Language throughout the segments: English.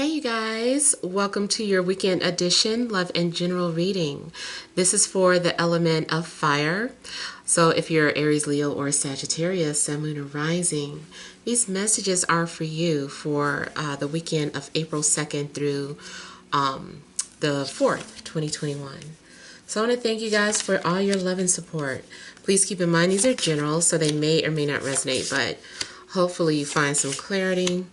Hey you guys, welcome to your weekend edition love and general reading. This is for the element of fire. So if you're Aries, Leo, or Sagittarius, Sun, Moon, or Rising, these messages are for you for the weekend of April 2nd through the 4th, 2021. So I want to thank you guys for all your love and support. Please keep in mind these are general, so they may or may not resonate, but hopefully you find some clarity.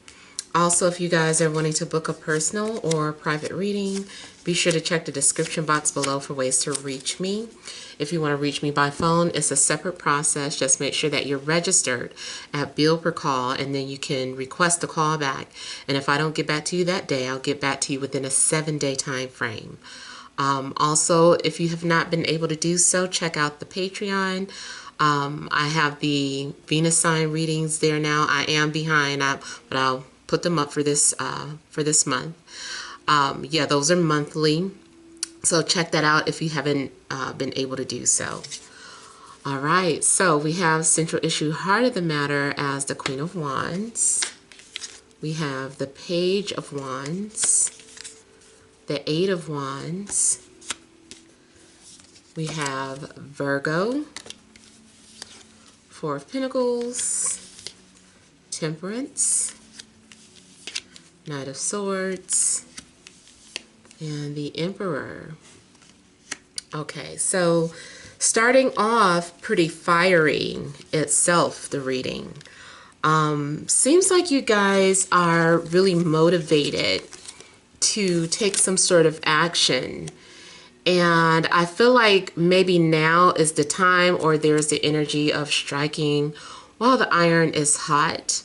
Also, if you guys are wanting to book a personal or private reading, be sure to check the description box below for ways to reach me. If you want to reach me by phone, it's a separate process. Just make sure that you're registered at bill per call, and then you can request a call back. And if I don't get back to you that day, I'll get back to you within a 7-day time frame. Also, if you have not been able to do so, check out the Patreon. I have the Venus sign readings there now. I am behind, but I'll put them up for this month. Yeah, those are monthly, so check that out if you haven't been able to do so. All right, so we have central issue, heart of the matter, as the Queen of Wands. We have the Page of Wands, the Eight of Wands. We have Virgo, Four of Pentacles, Temperance, Knight of Swords, and the Emperor. Okay, so starting off pretty fiery itself, the reading. Seems like you guys are really motivated to take some sort of action. And I feel like maybe now is the time, or there's the energy of striking while the iron is hot.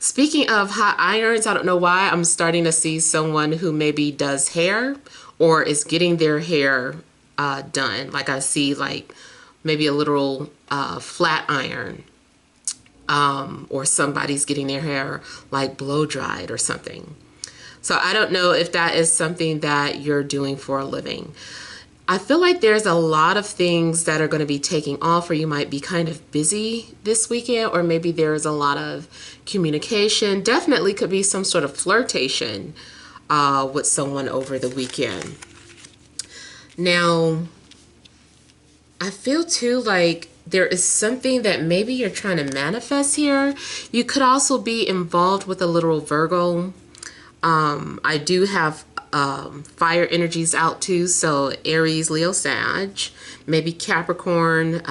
Speaking of hot irons, I don't know why I'm starting to see someone who maybe does hair or is getting their hair done. Like I see like maybe a literal flat iron, or somebody's getting their hair like blow dried or something. So I don't know if that is something that you're doing for a living. I feel like there's a lot of things that are going to be taking off, or you might be kind of busy this weekend, or maybe there's a lot of communication. Definitely could be some sort of flirtation with someone over the weekend. Now, I feel too like there is something that maybe you're trying to manifest here. You could also be involved with a literal Virgo. I do have fire energies out too, so Aries, Leo, Sag, maybe Capricorn,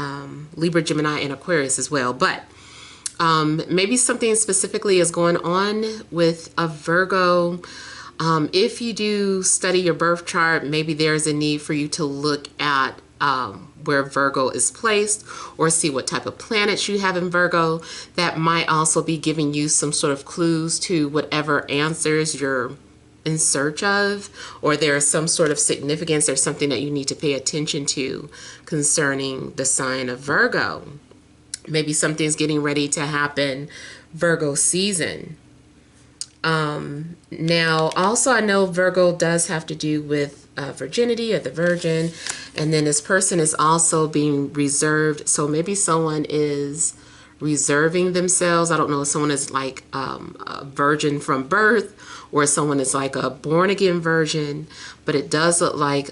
Libra, Gemini, and Aquarius as well. But maybe something specifically is going on with a Virgo. If you do study your birth chart, maybe there's a need for you to look at where Virgo is placed, or see what type of planets you have in Virgo. That might also be giving you some sort of clues to whatever answers you're in search of, or there's some sort of significance or something that you need to pay attention to concerning the sign of Virgo. Maybe something's getting ready to happen Virgo season. Now also I know Virgo does have to do with virginity, or the virgin, and then this person is also being reserved. So maybe someone is reserving themselves. I don't know if someone is like a virgin from birth, or someone is like a born-again virgin, but it does look like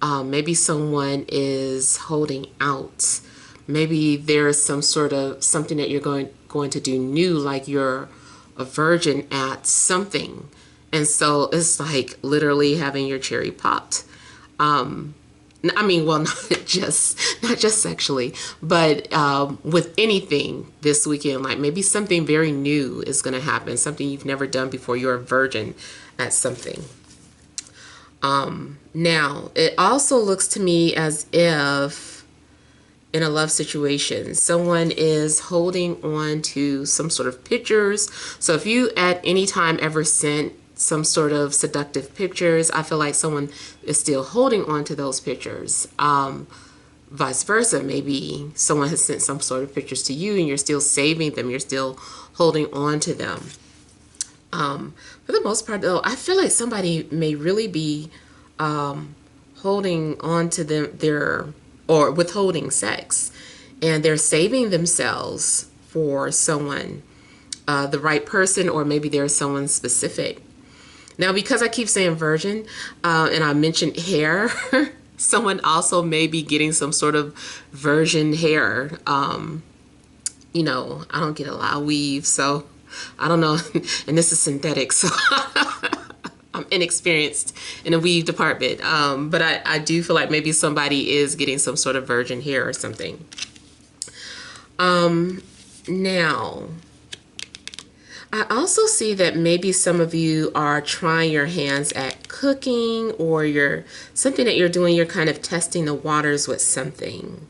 maybe someone is holding out. Maybe there's some sort of something that you're going to do new, like you're a virgin at something, and so it's like literally having your cherry popped. I mean, well, not just sexually, but with anything this weekend. Like maybe something very new is going to happen, something you've never done before. You're a virgin at something. Now, it also looks to me as if in a love situation, someone is holding on to some sort of pictures. So if you at any time ever sent some sort of seductive pictures, I feel like someone is still holding on to those pictures. Vice versa, maybe someone has sent some sort of pictures to you and you're still saving them, you're still holding on to them. For the most part though, I feel like somebody may really be holding on to them, or withholding sex, and they're saving themselves for someone the right person, or maybe there's someone specific. Now, because I keep saying virgin, and I mentioned hair, someone also may be getting some sort of virgin hair. You know, I don't get a lot of weave, so I don't know. And this is synthetic, so I'm inexperienced in the weave department. But I do feel like maybe somebody is getting some sort of virgin hair or something. Now, I also see that maybe some of you are trying your hands at cooking, or you're something that you're doing, you're kind of testing the waters with something.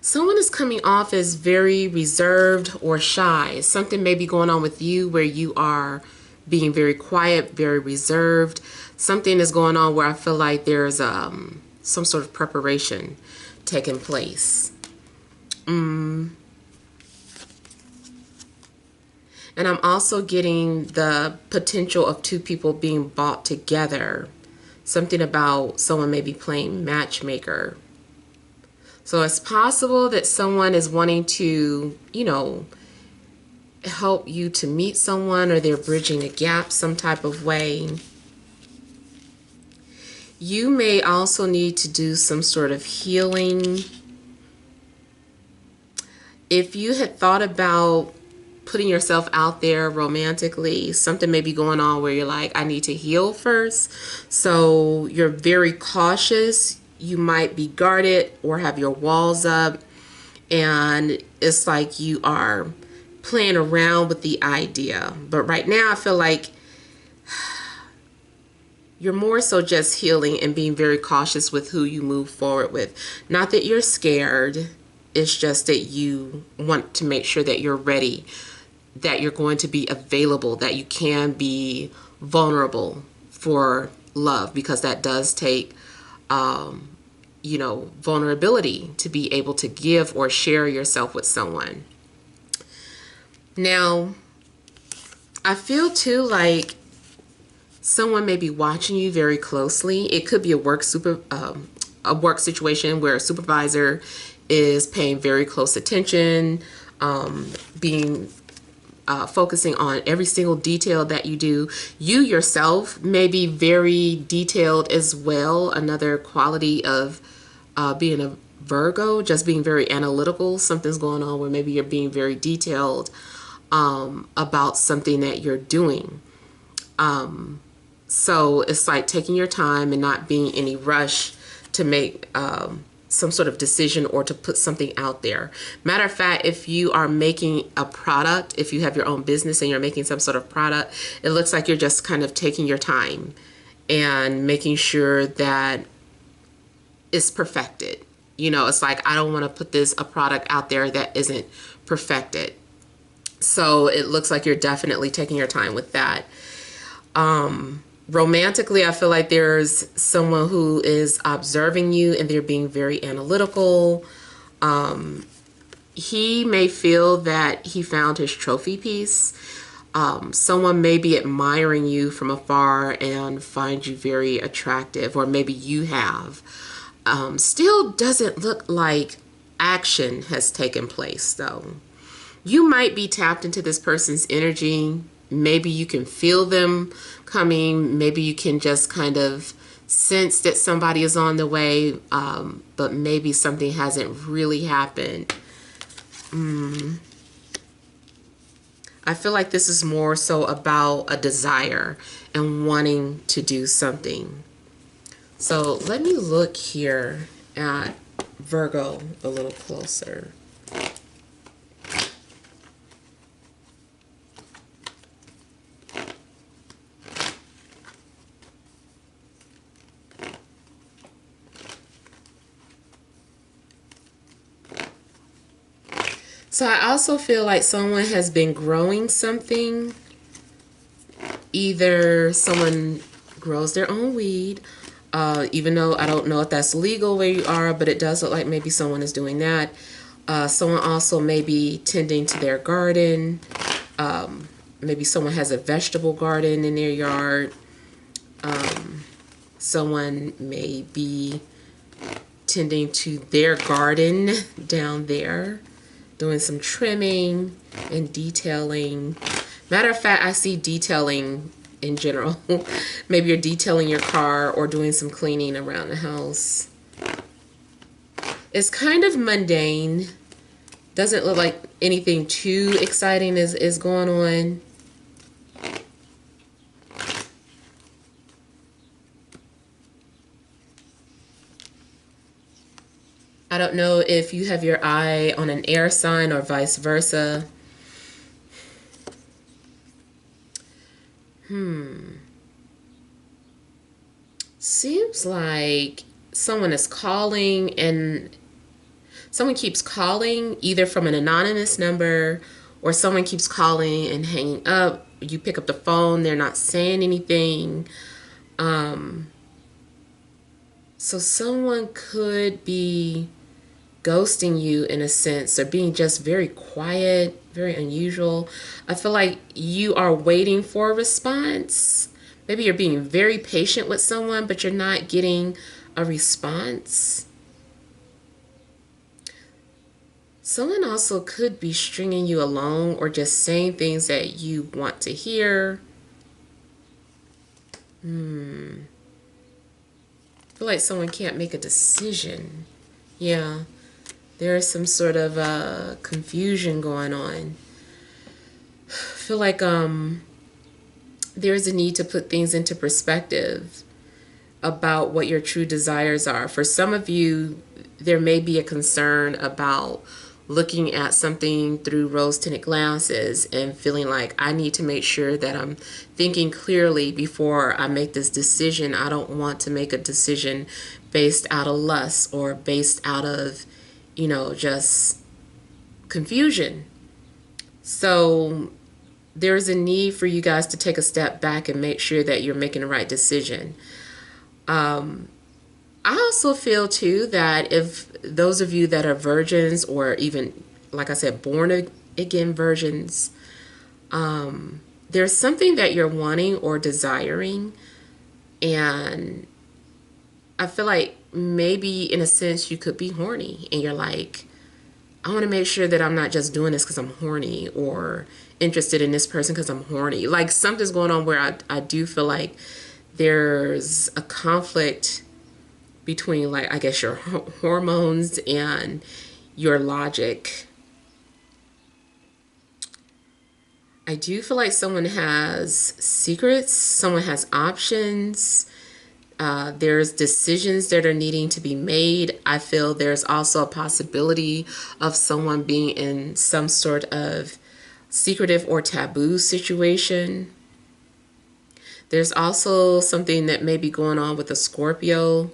Someone is coming off as very reserved or shy. Something may be going on with you where you are being very quiet, very reserved. Something is going on where I feel like there's some sort of preparation taking place. And I'm also getting the potential of two people being brought together. Something about someone maybe playing matchmaker. So it's possible that someone is wanting to, you know, help you to meet someone, or they're bridging a gap some type of way. You may also need to do some sort of healing. If you had thought about putting yourself out there romantically, something may be going on where you're like, I need to heal first. So you're very cautious. You might be guarded or have your walls up, and it's like you are playing around with the idea. But right now I feel like you're more so just healing and being very cautious with who you move forward with. Not that you're scared, it's just that you want to make sure that you're ready, that you're going to be available, that you can be vulnerable for love, because that does take you know, vulnerability to be able to give or share yourself with someone. Now, I feel too like someone may be watching you very closely. It could be a work situation where a supervisor is paying very close attention, focusing on every single detail that you do. You yourself may be very detailed as well. Another quality of being a Virgo, just being very analytical. Something's going on where maybe you're being very detailed about something that you're doing. So it's like taking your time and not being any rush to make some sort of decision or to put something out there. Matter of fact, if you are making a product, if you have your own business and you're making some sort of product, it looks like you're just kind of taking your time and making sure that it's perfected. You know, it's like, I don't want to put a product out there that isn't perfected. So it looks like you're definitely taking your time with that. Romantically, I feel like there's someone who is observing you and they're being very analytical. He may feel that he found his trophy piece. Someone may be admiring you from afar and find you very attractive, or maybe you have. Still doesn't look like action has taken place though. You might be tapped into this person's energy. Maybe you can feel them coming. Maybe you can just kind of sense that somebody is on the way, but maybe something hasn't really happened. I feel like this is more so about a desire and wanting to do something. So let me look here at Virgo a little closer. So I also feel like someone has been growing something. Either someone grows their own weed, even though I don't know if that's legal where you are, but it does look like maybe someone is doing that. Someone also may be tending to their garden. Maybe someone has a vegetable garden in their yard. Someone may be tending to their garden down there. doing some trimming and detailing. Matter of fact, I see detailing in general. Maybe you're detailing your car or doing some cleaning around the house. It's kind of mundane. Doesn't look like anything too exciting is going on. I don't know if you have your eye on an air sign or vice versa. Seems like someone is calling and someone keeps calling either from an anonymous number or someone keeps calling and hanging up. You pick up the phone, they're not saying anything. So someone could be ghosting you in a sense or being just very quiet, very unusual. I feel like you are waiting for a response. Maybe you're being very patient with someone, but you're not getting a response. Someone also could be stringing you along or just saying things that you want to hear. I feel like someone can't make a decision. Yeah, there is some sort of confusion going on. I feel like there's a need to put things into perspective about what your true desires are. For some of you, there may be a concern about looking at something through rose-tinted glasses and feeling like I need to make sure that I'm thinking clearly before I make this decision. I don't want to make a decision based out of lust or based out of, just confusion. So there's a need for you guys to take a step back and make sure that you're making the right decision. I also feel too that if those of you that are virgins or even, like I said, born again virgins, there's something that you're wanting or desiring. And I feel like maybe in a sense you could be horny and you're like, I want to make sure that I'm not just doing this because I'm horny or interested in this person because I'm horny. Like something's going on where I do feel like there's a conflict between, like, I guess your hormones and your logic. I do feel like someone has secrets, someone has options. There's decisions that are needing to be made. I feel there's also a possibility of someone being in some sort of secretive or taboo situation. There's also something that may be going on with a Scorpio.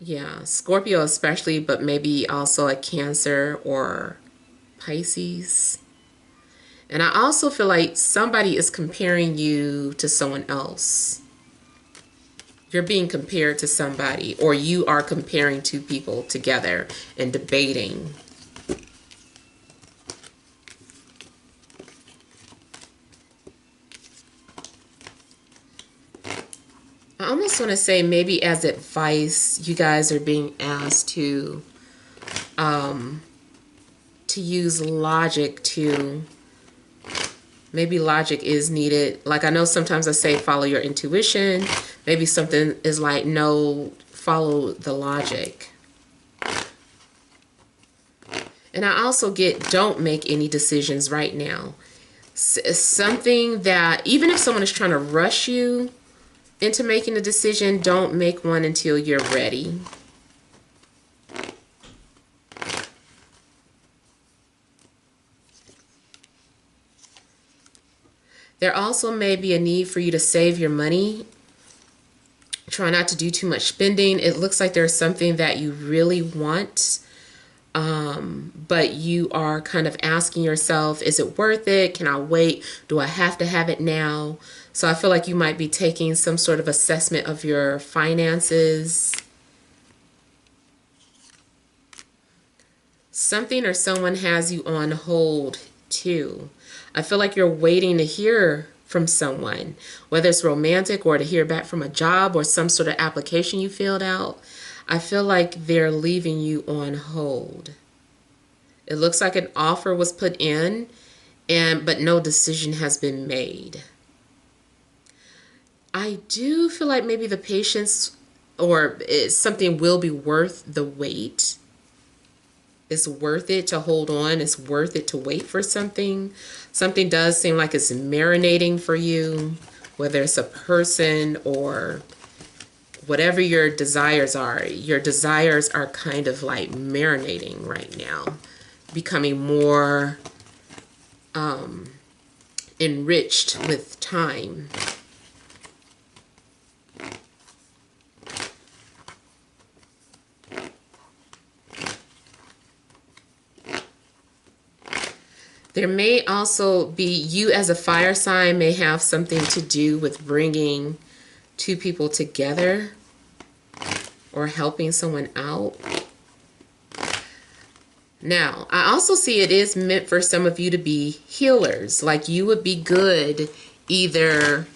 Yeah, Scorpio especially, but maybe also a Cancer or Pisces. And I also feel like somebody is comparing you to someone else. You're being compared to somebody, or you are comparing two people together and debating. I almost want to say maybe as advice, you guys are being asked to use logic to, maybe logic is needed. Like I know sometimes I say follow your intuition. Maybe something is like, no, follow the logic. And I also get, don't make any decisions right now. Something that, even if someone is trying to rush you into making a decision, don't make one until you're ready. There also may be a need for you to save your money. Try not to do too much spending. It looks like there's something that you really want, but you are kind of asking yourself, is it worth it? Can I wait? Do I have to have it now? So I feel like you might be taking some sort of assessment of your finances. Something or someone has you on hold too. I feel like you're waiting to hear from someone, whether it's romantic or to hear back from a job or some sort of application you filled out. I feel like they're leaving you on hold. It looks like an offer was put in, but no decision has been made. I do feel like maybe the patience or something will be worth the wait. It's worth it to hold on. It's worth it to wait for something. Something does seem like it's marinating for you, whether it's a person or whatever your desires are. Your desires are kind of like marinating right now, becoming more enriched with time. There may also be, you as a fire sign may have something to do with bringing two people together or helping someone out. Now, I also see it is meant for some of you to be healers. Like you would be good either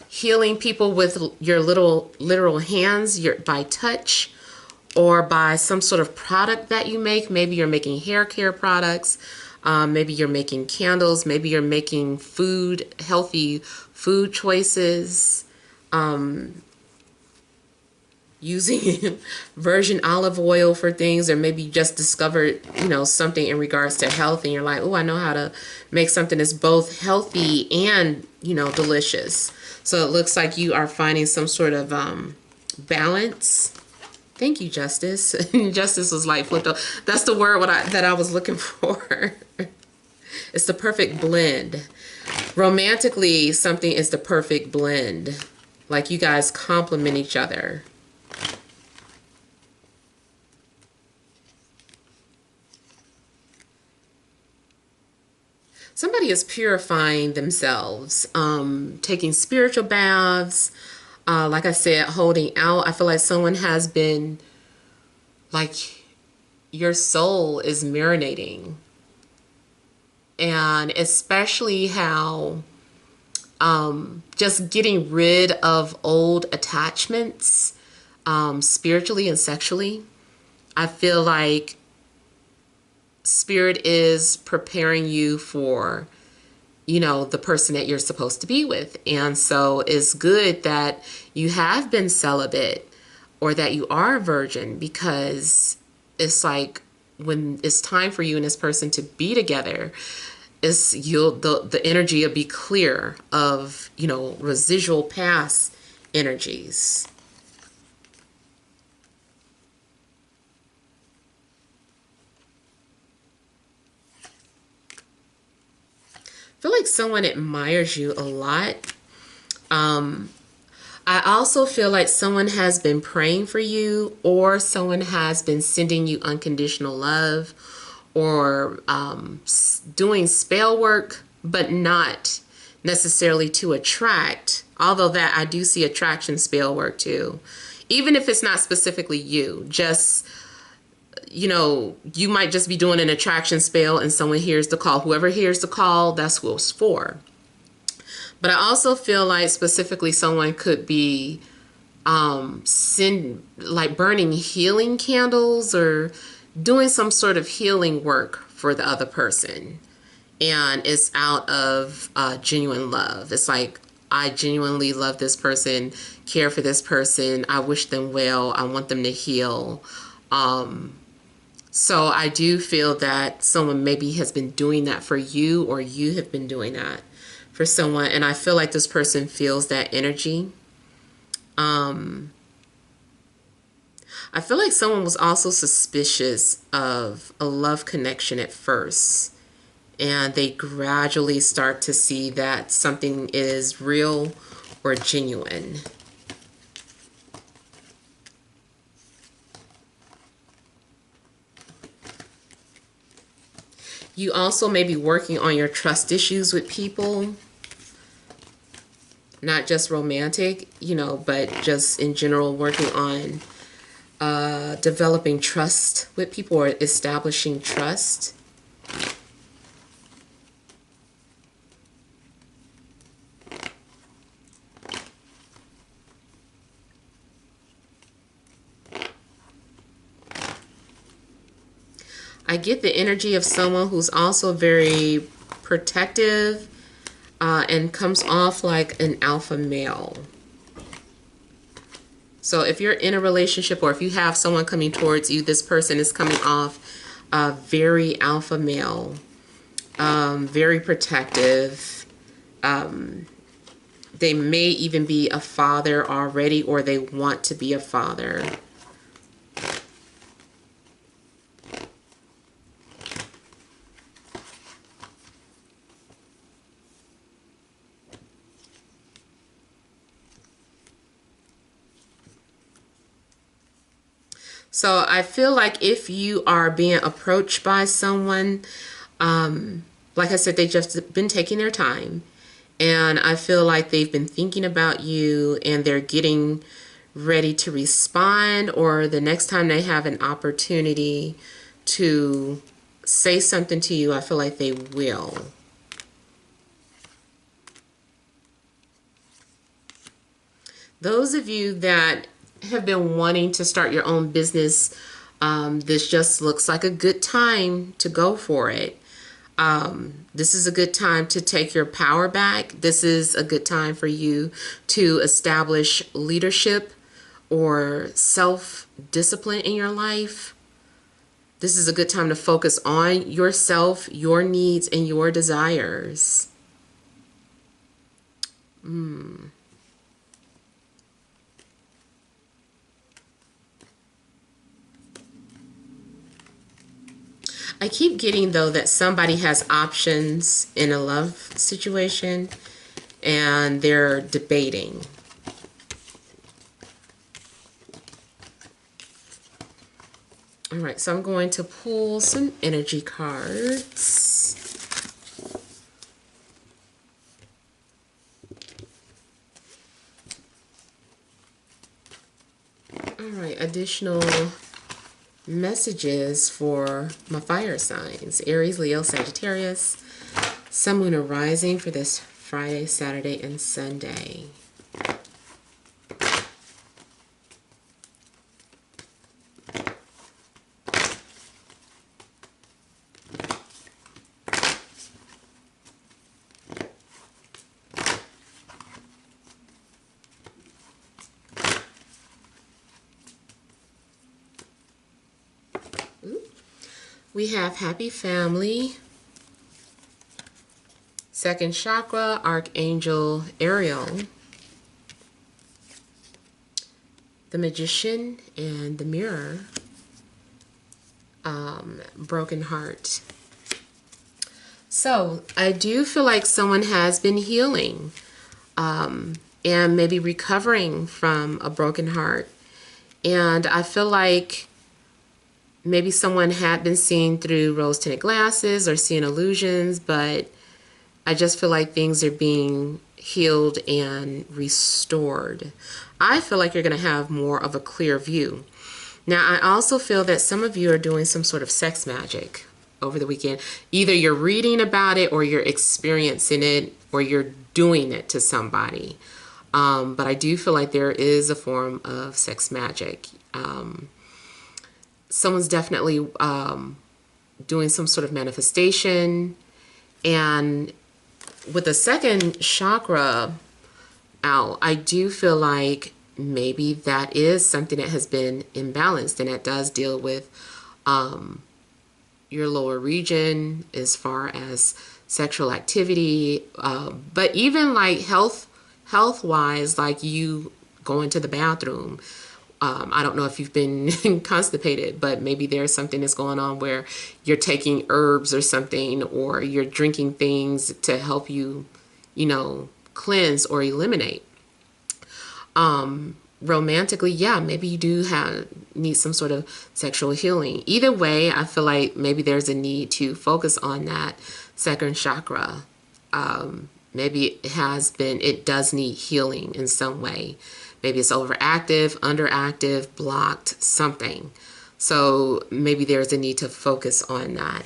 healing people with your little literal hands, by touch, or by some sort of product that you make. Maybe you're making hair care products. Maybe you're making candles. Maybe you're making food, healthy food choices. Using virgin olive oil for things, or maybe you just discovered, something in regards to health and you're like, oh, I know how to make something that's both healthy and, delicious. So it looks like you are finding some sort of balance. Thank you, Justice. Justice was like flipped up. That's the word that I was looking for. It's the perfect blend. Romantically, something is the perfect blend. Like you guys complement each other. Somebody is purifying themselves, taking spiritual baths, like I said, holding out. I feel like someone has been, like, your soul is marinating. And especially how just getting rid of old attachments, spiritually and sexually. I feel like Spirit is preparing you for, the person that you're supposed to be with. And so it's good that you have been celibate or that you are a virgin, because it's like when it's time for you and this person to be together, the energy will be clear of, residual past energies. I feel like someone admires you a lot. I also feel like someone has been praying for you, or someone has been sending you unconditional love, or doing spell work, but not necessarily to attract. Although that I do see attraction spell work too. Even if it's not specifically you, just you might just be doing an attraction spell and someone hears the call. Whoever hears the call, that's who it's for. But I also feel like specifically someone could be burning healing candles or doing some sort of healing work for the other person. And it's out of genuine love. It's like, I genuinely love this person, care for this person. I wish them well. I want them to heal. So I do feel that someone maybe has been doing that for you, or you have been doing that for someone. And I feel like this person feels that energy. I feel like someone was also suspicious of a love connection at first, and they gradually start to see that something is real or genuine. You also may be working on your trust issues with people, not just romantic, but just in general working on developing trust with people or establishing trust. I get the energy of someone who's also very protective and comes off like an alpha male. So if you're in a relationship or if you have someone coming towards you, this person is coming off very alpha male, very protective. They may even be a father already, or they want to be a father. So I feel like if you are being approached by someone, like I said, they've just been taking their time. And I feel like they've been thinking about you and they're getting ready to respond, or the next time they have an opportunity to say something to you, I feel like they will. Those of you that have been wanting to start your own business, this just looks like a good time to go for it. This is a good time to take your power back. This is a good time for you to establish leadership or self-discipline in your life. This is a good time to focus on yourself, your needs, and your desires. I keep getting, though, that somebody has options in a love situation and they're debating. All right, so I'm going to pull some energy cards. All right, additional messages for my fire signs: Aries, Leo, Sagittarius, Sun, Moon, or Rising for this Friday, Saturday, and Sunday. We have Happy Family, Second Chakra, Archangel Ariel, the Magician, and the Mirror, Broken Heart. So I do feel like someone has been healing and maybe recovering from a broken heart. And I feel like maybe someone had been seeing through rose-tinted glasses or seeing illusions, but I just feel like things are being healed and restored. I feel like you're going to have more of a clear view. Now, I also feel that some of you are doing some sort of sex magic over the weekend. Either you're reading about it, or you're experiencing it, or you're doing it to somebody. But I do feel like there is a form of sex magic. Someone's definitely doing some sort of manifestation. And with the second chakra out, I do feel like maybe that is something that has been imbalanced, and that does deal with your lower region as far as sexual activity, but even like health wise, like you going to the bathroom. I don't know if you've been constipated, but maybe there's something that's going on where you're taking herbs or something, or you're drinking things to help you, cleanse or eliminate. Romantically, yeah, maybe you do need some sort of sexual healing. Either way, I feel like maybe there's a need to focus on that second chakra. Maybe it does need healing in some way. Maybe it's overactive, underactive, blocked, something. So maybe there's a need to focus on that.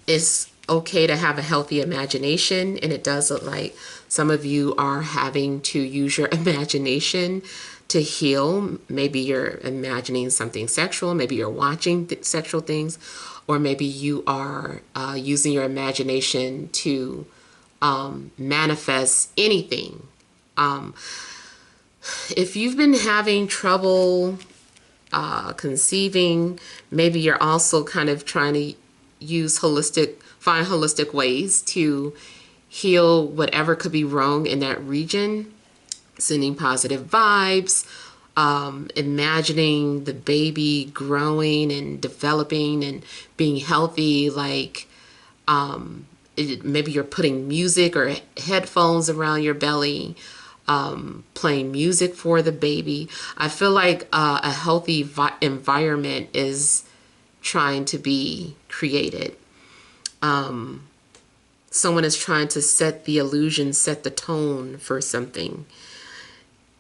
It's okay to have a healthy imagination, and it does look like some of you are having to use your imagination to heal. Maybe you're imagining something sexual, maybe you're watching sexual things, or maybe you are using your imagination to manifest anything. If you've been having trouble conceiving, maybe you're also kind of trying to find holistic ways to heal whatever could be wrong in that region, sending positive vibes, imagining the baby growing and developing and being healthy, like maybe you're putting music or headphones around your belly, playing music for the baby. I feel like a healthy environment is trying to be created. Someone is trying to set the illusion, set the tone for something.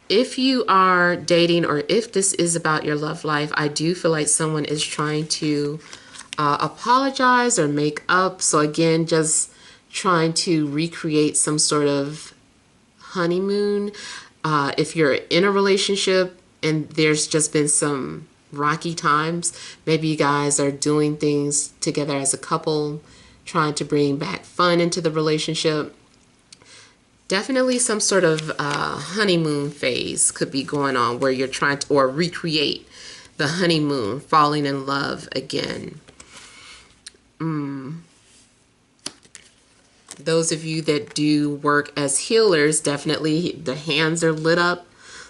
If you are dating, or if this is about your love life, I do feel like someone is trying to apologize or make up. So again, just trying to recreate some sort of honeymoon. If you're in a relationship and there's just been some rocky times, maybe you guys are doing things together as a couple, trying to bring back fun into the relationship. Definitely some sort of honeymoon phase could be going on where you're trying to or recreate the honeymoon, falling in love again. Those of you that do work as healers, definitely the hands are lit up.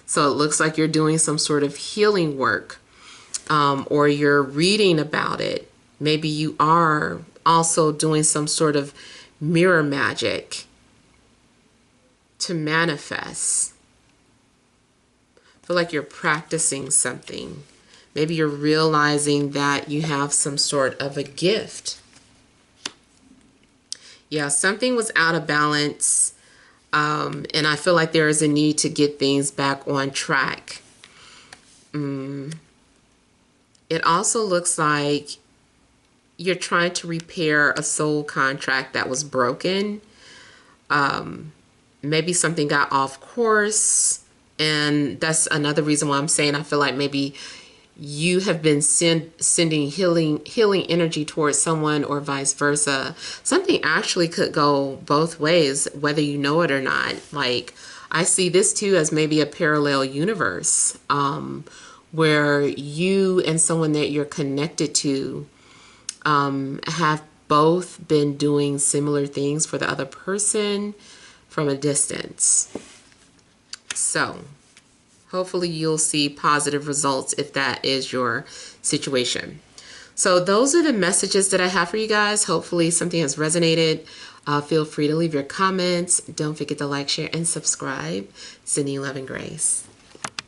So it looks like you're doing some sort of healing work, or you're reading about it. Maybe you are also doing some sort of mirror magic to manifest. I feel like you're practicing something. Maybe you're realizing that you have some sort of a gift. Yeah, something was out of balance, and I feel like there is a need to get things back on track. It also looks like you're trying to repair a soul contract that was broken. Maybe something got off course, and that's another reason why I'm saying I feel like maybe you have been sending healing energy towards someone, or vice versa. Something actually could go both ways, whether you know it or not. Like, I see this too as maybe a parallel universe, where you and someone that you're connected to have both been doing similar things for the other person from a distance. So hopefully you'll see positive results if that is your situation. So those are the messages that I have for you guys. Hopefully something has resonated. Feel free to leave your comments. Don't forget to like, share, and subscribe. Sending love and grace.